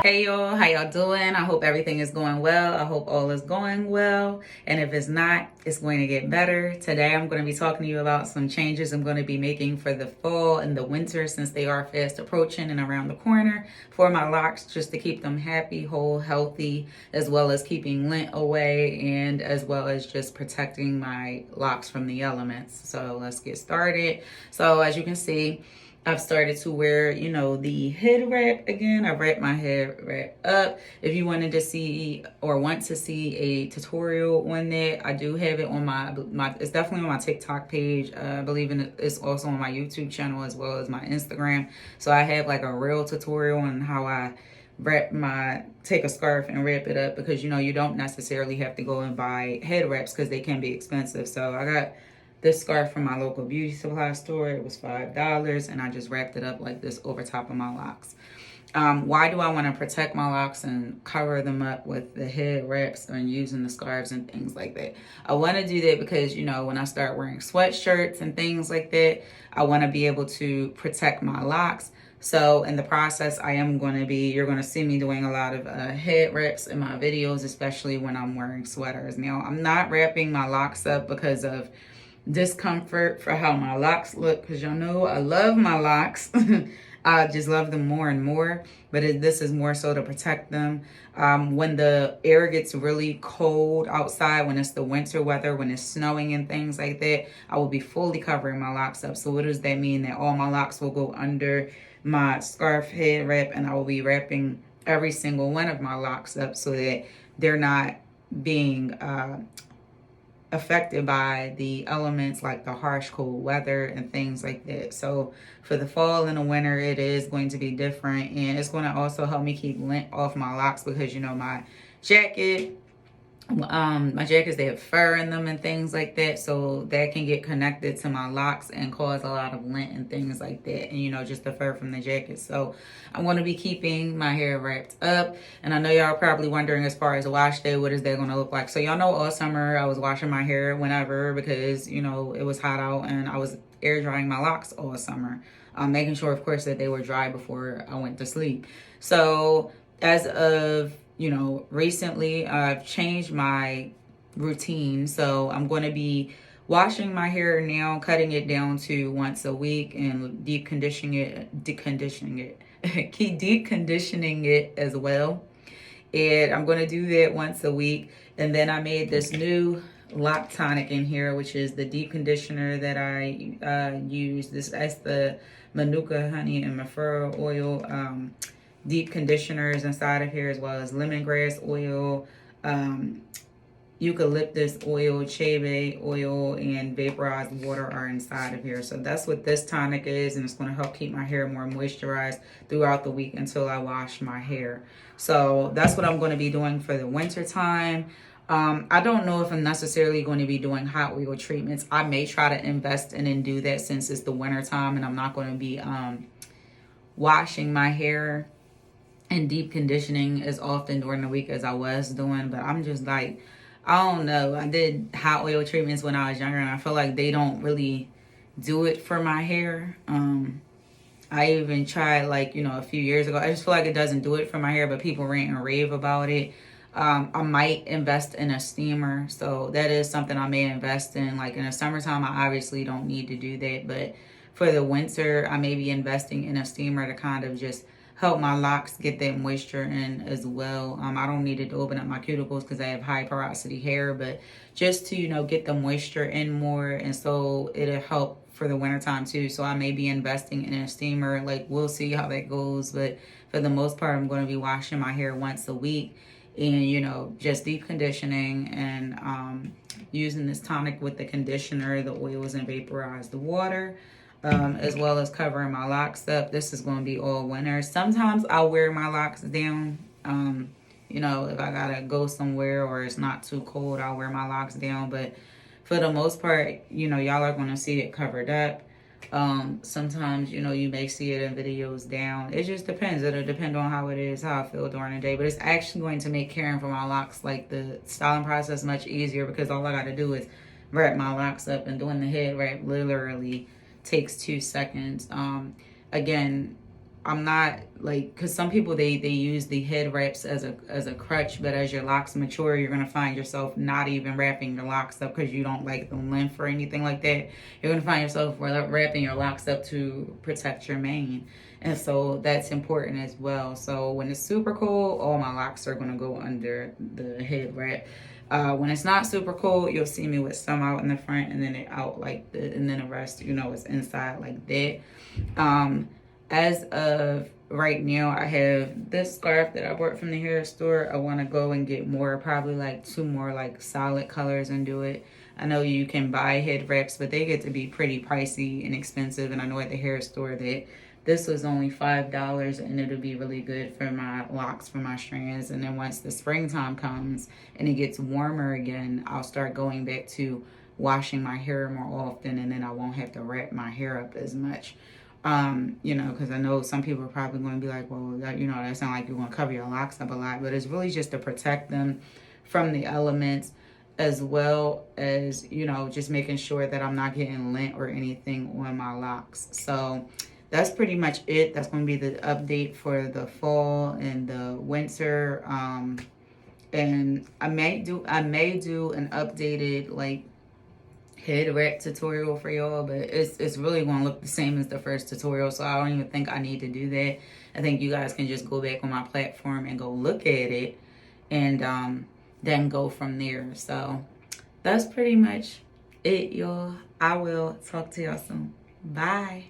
Hey y'all, how y'all doing? I hope everything is going well. I hope all is going well. And if it's not, it's going to get better. Today I'm going to be talking to you about some changes I'm going to be making for the fall and the winter, since they are fast approaching and around the corner, for my locks, just to keep them happy, whole, healthy, as well as keeping lint away, and as well as just protecting my locks from the elements. So let's get started. So as you can see, I've started to wear, the head wrap again. I wrap my head wrap up. If you wanted to see or want to see a tutorial on that, I do have it on my it's definitely on my TikTok page. I believe it's also on my YouTube channel as well as my Instagram. So I have like a real tutorial on how I take a scarf and wrap it up, because you don't necessarily have to go and buy head wraps because they can be expensive. So I got this scarf from my local beauty supply store. It was $5, and I just wrapped it up like this over top of my locks. Why do I want to protect my locks and cover them up with the head wraps and using the scarves and things like that? I want to do that because, when I start wearing sweatshirts and things like that, I want to be able to protect my locks. So in the process, you're going to see me doing a lot of head wraps in my videos, especially when I'm wearing sweaters. Now, I'm not wrapping my locks up because of discomfort for how my locks look, because y'all know I love my locks. I just love them more and more, but this is more so to protect them. When the air gets really cold outside, when it's the winter weather, when it's snowing and things like that, I will be fully covering my locks up. So what does that mean? That all my locks will go under my scarf head wrap, and I will be wrapping every single one of my locks up so that they're not being affected by the elements like the harsh cold weather and things like that. So for the fall and the winter, it is going to be different, and it's going to also help me keep lint off my locks, because my jackets, they have fur in them and things like that, so that can get connected to my locks and cause a lot of lint and things like that, and just the fur from the jacket. So I'm going to be keeping my hair wrapped up. And I know y'all are probably wondering, as far as wash day, what is that going to look like? So y'all know all summer I was washing my hair whenever, because it was hot out, and I was air drying my locks all summer, making sure, of course, that they were dry before I went to sleep. So as of recently, I've changed my routine. So I'm going to be washing my hair now, cutting it down to once a week, and deep conditioning it as well. And I'm going to do that once a week. And then I made this new lock tonic in here, which is the deep conditioner that I use. That's the Manuka honey and Mafura oil deep conditioners inside of here, as well as lemongrass oil, eucalyptus oil, chebe oil, and vaporized water are inside of here. So that's what this tonic is, and it's going to help keep my hair more moisturized throughout the week until I wash my hair. So that's what I'm going to be doing for the winter time. I don't know if I'm necessarily going to be doing hot oil treatments. I may try to invest in and do that, since it's the winter time and I'm not going to be washing my hair and deep conditioning as often during the week as I was doing. But I'm just like, I don't know. I did hot oil treatments when I was younger, and I feel like they don't really do it for my hair. I even tried a few years ago. I just feel like it doesn't do it for my hair, but people rant and rave about it. I might invest in a steamer. So that is something I may invest in. Like in the summertime, I obviously don't need to do that. But for the winter, I may be investing in a steamer to kind of just help my locks get that moisture in as well. I don't need it to open up my cuticles because I have high porosity hair, but just to, get the moisture in more. And so it'll help for the wintertime too. So I may be investing in a steamer. We'll see how that goes. But for the most part, I'm going to be washing my hair once a week, and, just deep conditioning and using this tonic with the conditioner, the oils, and vaporized water. As well as covering my locks up. This is going to be all winter. Sometimes I'll wear my locks down. If I gotta go somewhere or it's not too cold, I'll wear my locks down. But for the most part, y'all are going to see it covered up. Sometimes, you may see it in videos down. It just depends. It'll depend on how it is, how I feel during the day. But it's actually going to make caring for my locks, the styling process, much easier, because all I got to do is wrap my locks up, and doing the head wrap literally takes 2 seconds. Again, I'm not like, because some people they use the head wraps as a crutch, but as your locks mature, you're gonna find yourself not even wrapping your locks up because you don't like the length or anything like that. You're gonna find yourself wrapping your locks up to protect your mane, and so that's important as well. So when it's super cold, all my locks are gonna go under the head wrap. When it's not super cold, you'll see me with some out in the front and then it out like the, and then the rest, you know, is inside like that. As of right now, I have this scarf that I bought from the hair store. I want to go and get more, probably like 2 more like solid colors and do it. I know you can buy head wraps, but they get to be pretty pricey and expensive. And I know at the hair store that this was only $5 and it'll be really good for my locks, for my strands. And then once the springtime comes and it gets warmer again, I'll start going back to washing my hair more often, and then I won't have to wrap my hair up as much. You know, because I know some people are probably going to be like, well, that, you know, that sounds like you're going to cover your locks up a lot, but it's really just to protect them from the elements, as well as, you know, just making sure that I'm not getting lint or anything on my locks. So that's pretty much it. That's going to be the update for the fall and the winter. And I may do an updated like head wrap tutorial for y'all, but it's really going to look the same as the first tutorial, so I don't even think I need to do that. I think you guys can just go back on my platform and go look at it, and then go from there. So that's pretty much it, y'all. I will talk to y'all soon. Bye.